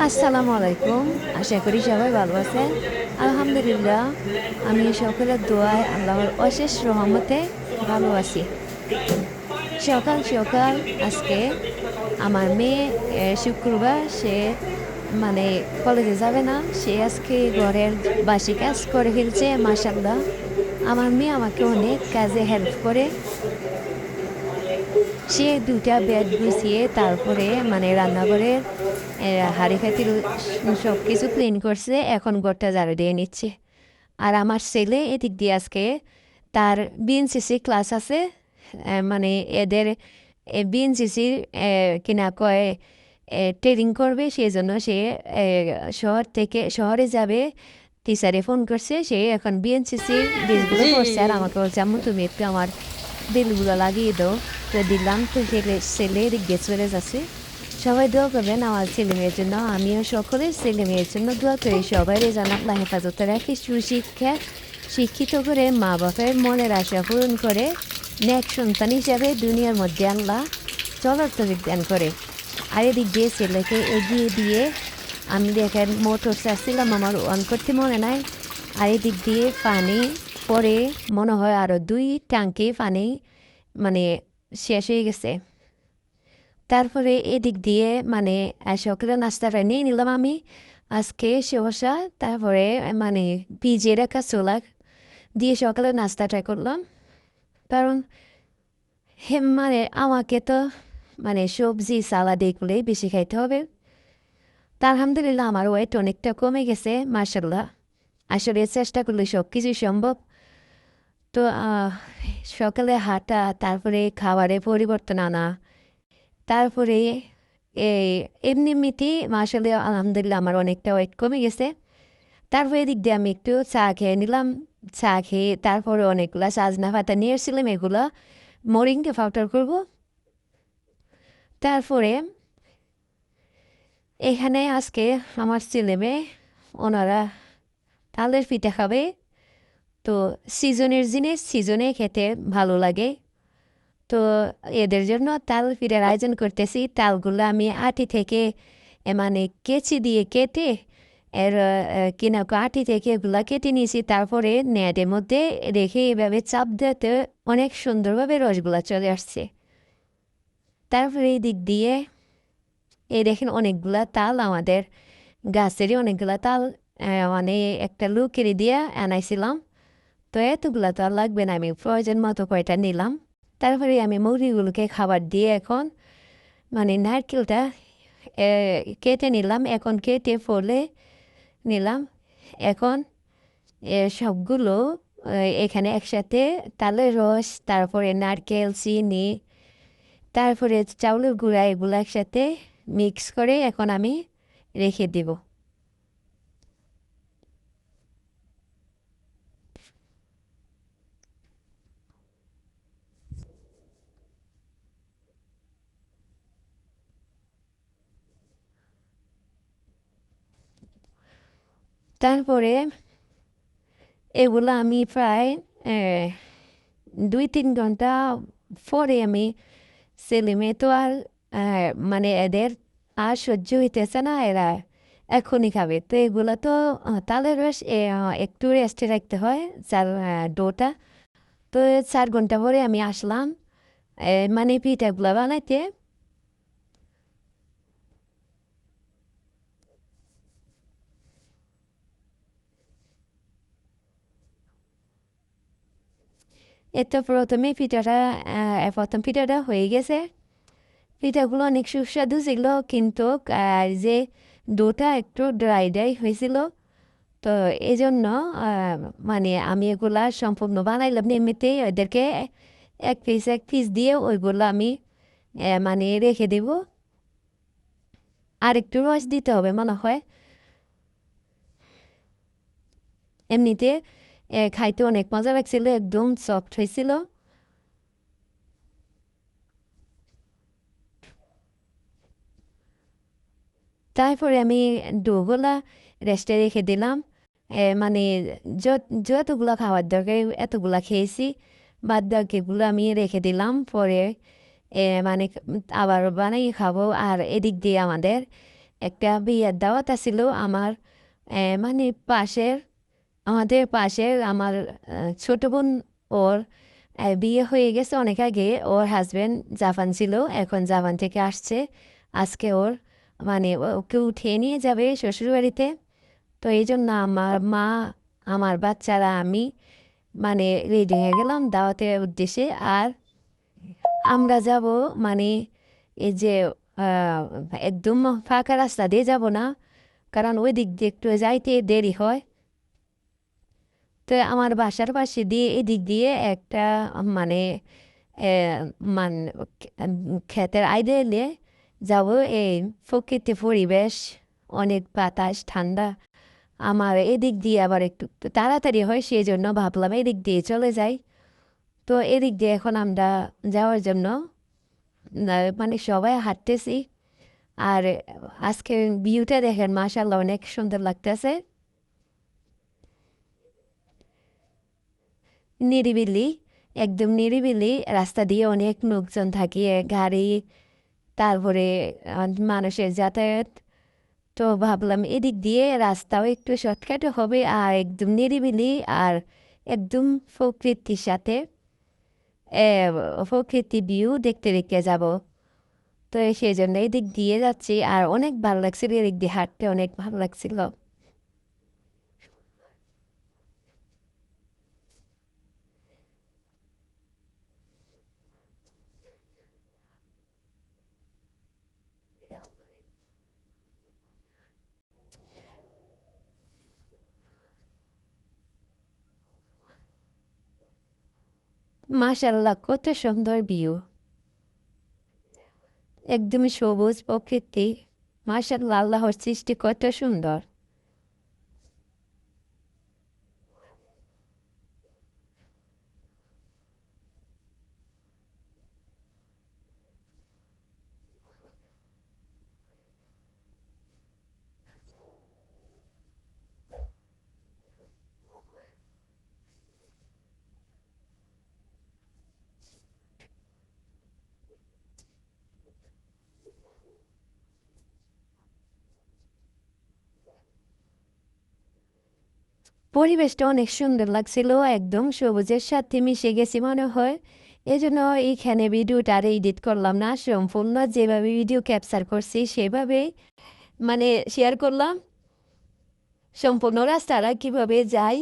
আসসালামু আলাইকুম। আশা করি সবাই ভালো আছেন। আলহামদুলিল্লাহ, আমি সকলের দোয়ায় আল্লাহর অশেষ রহমতে ভালো আছি। সকাল সকাল আজকে আমার মেয়ে শুক্রবার, সে মানে কলেজে যাবে না। সে আজকে ঘরের বাসি কাজ করে ফেলছে, মাশাল্লাহ। আমার মেয়ে আমাকে অনেক কাজে হেল্প করে। সে ২টা বেড গুছিয়ে তারপরে রান্নাঘরের হাঁড়ি পাতিল সব কিছু ক্লিন করছে। এখন ঘরটা ঝাড়ু দিয়ে নিচ্ছে। আর আমার ছেলে এদিক দিয়ে আজকে তার বিএনসিসি ক্লাস আছে। মানে এদের বিএনসিসির কিনা কয় ট্রেনিং করবে, সেই জন্য সে শহরে যাবে। টিচারে ফোন করছে, সে এখন বিএনসিসির ড্রেসগুলো পরছে আর আমাকে বলছে, আম্মু তুমি একটু আমার বেলগুলো লাগিয়ে দাও। তো দিলাম। তো ছেলে এদিক দিয়ে চলে যাচ্ছে। সবাই দোয়া করবেন আমার ছেলে মেয়ের জন্য। আমিও সকলের ছেলে মেয়ের জন্য দোয়া করি। সবাই যেন আল্লাহ হেফাজতে রাখি, সুশিক্ষা শিক্ষিত করে মা বাপের মনের আশা পূরণ করে নেক সন্তান হিসাবে দুনিয়ার মধ্যে আল্লাহ চলার তৌফিক দান করে। আর এদিক দিয়ে ছেলেকে এগিয়ে দিয়ে আমি দেখেন মোটর চাচ্ছিলাম, আমার অন করতে মনে নাই। আর এদিক দিয়ে পানি পরে মনে হয় আরও ২ ট্যাঙ্কি পানি মানে শেষ হয়ে গেছে। তারপরে এদিক দিয়ে সকালে নাস্তাটা নিয়ে নিলাম আমি আজকে শসা, তারপরে ভিজিয়ে রাখা ছোলা দিয়ে সকালে নাস্তাটা করলাম। কারণ আমাকে তো সবজি সালাদ এগুলোই বেশি খাইতে হবে। তা আলহামদুলিল্লাহ আমার ওয়েট অনেকটা কমে গেছে, মার্শাল্লাহ। আসলে চেষ্টা করলে সব কিছুই সম্ভব। তো সকালে হাঁটা, তারপরে খাবারে পরিবর্তন আনা, তারপরে এই এমনিতেই মাশাআল্লাহ আলহামদুলিল্লাহ আমার অনেকটা ওয়েট কমে গেছে। তারপরে এদিক দিয়ে আমি একটু চা খেয়ে নিলাম। চা খেয়ে তারপরে অনেকগুলা সাজনা পাতা নিয়ে এসেছিলাম, এগুলা মোরিঙ্গা পাউডার করব। তারপরে এখানে আজকে আমার ছেলে মেয়ে ওনারা তালের পিঠা খাবে। তো সিজনের জিনিস সিজনে খেতে ভালো লাগে। তো এদের জন্য তাল পিঠার আয়োজন করতেছি। তালগুলো আমি আটি থেকে কেচি দিয়ে কেটে আটি থেকে এগুলা কেটে নিয়েছি। তারপরে নেটের মধ্যে রেখে এভাবে চাপ দিতে অনেক সুন্দরভাবে রসগুলা চলে আসছে। তারপরে এই দিক দিয়ে এই দেখেন অনেকগুলা তাল, আমাদের গাছেরই অনেকগুলা তাল একটা লুকেরি দিয়ে আনাইছিলাম। তো এতগুলা তাল লাগবে না, আমি প্রয়োজন মতো কয়টা নিলাম। তারপরে আমি মুরগিগুলোকে খাবার দিয়ে এখন নারকেলটা কেটে নিলাম। এখন কেটে ফলে নিলাম। এখন সবগুলো এখানে একসাথে তালের রস, তারপরে নারকেল, চিনি, তারপরে চাউলের গুঁড়া, এগুলো একসাথে মিক্স করে এখন আমি রেখে দেব। তারপরে এগুলো আমি প্রায় ২-৩ ঘন্টা পরে আমি ছেলে মেয়ে তো আর এদের আর সহ্য হইতেছে না, এরা এখনই খাবে। তো এগুলো তো তালের রস একটু রেস্টে রাখতে হয় চাল ডোটা। তো ৪ ঘন্টা পরে আমি আসলাম পিঠাগুলো বানাইতে। এতো প্রথম পিঠাটা হয়ে গেছে। পিঠাগুলো অনেক সুস্বাদু ছিল, কিন্তু যে ডোটা একটু ড্রাই ড্রাই হয়েছিল। তো এই জন্য আমি এগুলা সম্পূর্ণ বানাইলাম না। এমনিতেই ওদেরকে এক পিস দিয়ে ওইগুলো আমি রেখে দেব। আর একটু রস দিতে হবে মনে হয়। এমনিতে খাইতে অনেক মজা লাগছিল, একদম সফট হয়েছিল। তারপরে আমি ডোগুলা রেস্টে রেখে দিলাম। মানে যতগুলো খাওয়ার দরকার এতগুলা খেয়েছি, বাদ বাকিগুলো আমি রেখে দিলাম। পরে আবার বানাই খাবো। আর এদিক দিয়ে আমাদের একটা বিয়ের দাওয়াত আছিল আমার মানে আমাদের পাশের আমার ছোট বোন ওর বিয়ে হয়ে গেছে অনেক আগে। ওর হাজবেন্ড জাপান ছিল, এখন জাপান থেকে আসছে। আজকে ওর মানে ওকে উঠিয়ে নিয়ে যাবে শ্বশুরবাড়িতে। তো এই জন্য আমার মা, আমার বাচ্চারা, আমি মানে রেডি হয়ে গেলাম দাওয়াতের উদ্দেশ্যে। আর আমরা যাব মানে এই যে আহ, একদম ফাঁকা রাস্তা দিয়ে যাব না, কারণ ওই দিক দিয়ে একটু যাইতে দেরি হয়। তো আমার বাসার পাশে দিয়ে এদিক দিয়ে একটা মানে আহ, মান ক্ষেতের আইডে এলে যাব। এই প্রকৃতি পরিবেশ, অনেক বাতাস ঠান্ডা। আমার এদিক দিয়ে আবার একটু তাড়াতাড়ি হয়, সেই জন্য ভাবলাম এদিক দিয়ে চলে যাই। তো এদিক দিয়ে এখন আমরা যাওয়ার জন্য মানে সবাই হাঁটতেছি। আর আজকে ভিউটা দেখেন, মাশাআল্লাহ অনেক সুন্দর লাগতেছে। নিরিবিলি, একদম নিরিবিলি রাস্তা দিয়ে অনেক লোকজন থাকে, গাড়ি, তারপরে মানুষের যাতায়াত। তো ভাবলাম এদিক দিয়ে রাস্তাও একটু শর্টকাটও হবে, আর একদম নিরিবিলি, আর একদম প্রকৃতির সাথে প্রকৃতি ভিউ দেখতে দেখতে যাব। তো সেই জন্য এদিক দিয়ে যাচ্ছি, আর অনেক ভালো লাগছিল এদিক দিয়ে হাঁটতে, অনেক ভালো লাগছিল। মাশাল্লাহ কত সুন্দর ভিউ, একদমই সবুজ প্রকৃতি। মাশাল্লাহ, আল্লাহর সৃষ্টি কত সুন্দর। পরিবেশটা অনেক সুন্দর লাগছিল, একদম সবুজের সাথে মিশে গেছি মনে হয়। এই জন্য এইখানে ভিডিওটা আর এডিট করলাম না, সম্পূর্ণ যেভাবে ভিডিও ক্যাপচার করছি সেভাবেই মানে শেয়ার করলাম। সম্পূর্ণ রাস্তাটা কীভাবে যায়।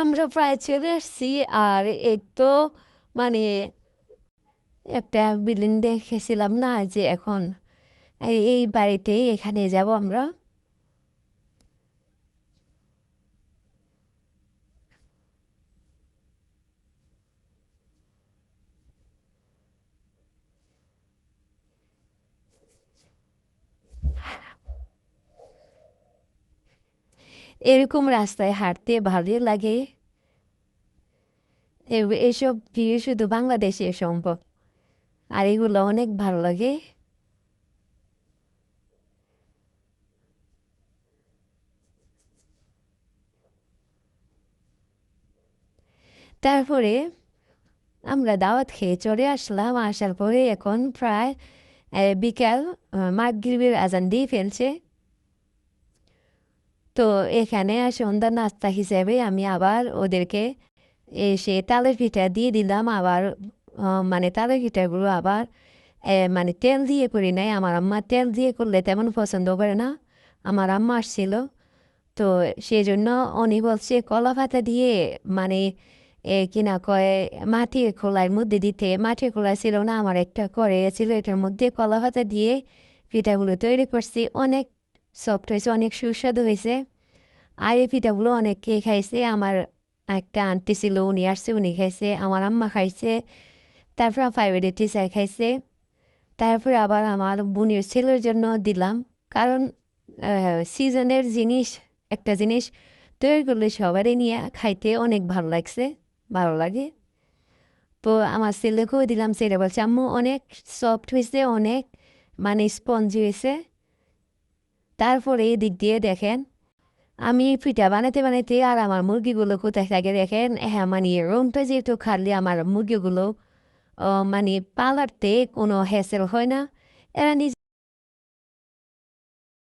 আমরা প্রায় চলে আসছি। আর এই তো মানে একটা বিল্ডিং দেখেছিলাম না, যে এখন এই বাড়িতেই এখানে যাব আমরা। এরকম রাস্তায় হাঁটতে ভালোই লাগে। এসব ভিউ শুধু বাংলাদেশে সম্ভব। আর এগুলো অনেক ভালো লাগে। তারপরে আমরা দাওয়াত খেয়ে চলে আসলাম। আসার পরে এখন প্রায় বিকাল, মাগরিবের আজান দিয়ে ফেলছে। তো এখানে সন্ধ্যা নাস্তা হিসেবে আমি আবার ওদেরকে এসে তালের পিঠা দিয়ে দিলাম। আবার মানে তালের পিঠাগুলো আবার মানে তেল দিয়ে করি নাই। আমার আম্মা তেল দিয়ে করলে তেমন পছন্দ করে না। আমার আম্মা আসছিল, তো সেই জন্য উনি বলছে কলা পাতা দিয়ে, মানে কিনা কয় মাটির খোলার মধ্যে দিতে। মাটির খোলা ছিল না, আমার একটা করে ছিল, এটার মধ্যে কলা পাতা দিয়ে পিঠাগুলো তৈরি করছি। অনেক সফট হয়েছে, অনেক সুস্বাদু হয়েছে। আর এই পিঠাগুলো অনেকে খাইছে। আমার একটা আন্টি ছিল, উনি আসছে, উনি খাইছে, আমার আম্মা খাইছে, তারপর ফাইভের টিচার খাইছে। তারপরে আবার আমার বোনের ছেলের জন্য দিলাম। কারণ সিজনের জিনিস, একটা জিনিস তৈরি করলে সবারই নিয়ে খাইতে অনেক ভালো লাগছে, ভালো লাগে। তো আমার ছেলেকেও দিলাম, ছেলে বলছে আম্মু অনেক সফট হয়েছে, অনেক মানে স্পঞ্জি হয়েছে। তারপরে এদিক দিয়ে দেখেন আমি পিঠা বানাতে বানাতে আর আমার মুরগিগুলো কোথায় থাকে দেখেন। হ্যাঁ, মানে রুমটা যেহেতু খালি, আমার মুরগিগুলো মানে পালাতে কোনো হ্যাসেল হয় না। এরা